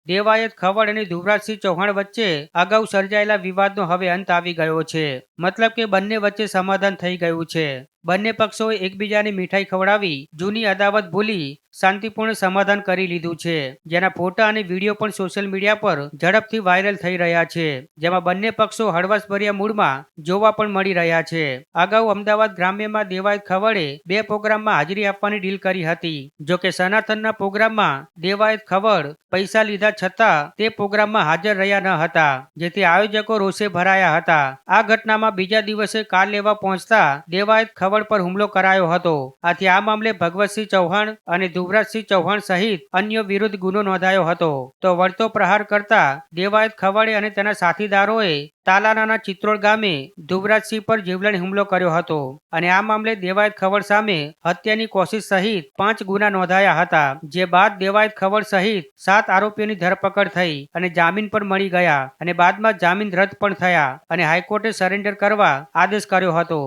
દેવાયત ખવડ અને ધુવરાજસિંહ ચૌહાણ વચ્ચે અગાઉ સર્જાયેલા વિવાદનો હવે અંત આવી ગયો છે. મતલબ કે બંને વચ્ચે સમાધાન થઈ ગયું છે. બંને પક્ષોએ એકબીજાને મીઠાઈ ખવડાવી જૂની અદાવત ભૂલી શાંતિપૂર્ણ સમાધાન કરી લીધું છે. જેના ફોટા અને વિડીયો પણ સોશિયલ મીડિયા પર ઝડપથી વાયરલ થઈ રહ્યા છે. જેમાં બંને પક્ષો હળવાશભર્યા મૂડમાં જોવા પણ મળી રહ્યા છે. અગાઉ અમદાવાદ ગ્રામ્યમાં દેવાયત ખવડે 2 પ્રોગ્રામમાં હાજરી આપવાની ડીલ કરી હતી. જોકે સનાતનના પ્રોગ્રામમાં દેવાયત ખવડ પૈસા લીધા છતાં તે પ્રોગ્રામમાં હાજર રહ્યા ન હતા, જેથી આયોજકો રોષે ભરાયા હતા. આ ઘટનામાં બીજા દિવસે કાર લેવા પહોંચતા દેવાયત ખવડ પર હુમલો કરાયો હતો. આથી આ મામલે ભગવતસિંહ ચૌહાણ અને ધુવરાજસિંહ ચૌહાણ સહિત અન્ય વિરુદ્ધ ગુનો નોંધાયો હતો. તો વળતો પ્રહાર કરતા દેવાયત ખવડે અને તેના સાથીદારોએ તાલાલાના ચિત્રોડ ગામે ધુવરાજસિંહ પર જીવલેણ હુમલો કર્યો હતો. અને આ મામલે દેવાયત ખવડ સામે હત્યાની કોશિશ સહિત 5 ગુના નોંધાયા હતા. જે બાદ દેવાયત ખવડ સહિત 7 આરોપીઓની ધરપકડ થઈ અને જામીન પણ મળી ગયા અને બાદમાં જામીન રદ પણ થયા અને હાઈકોર્ટે સરેન્ડર કરવા આદેશ કર્યો હતો.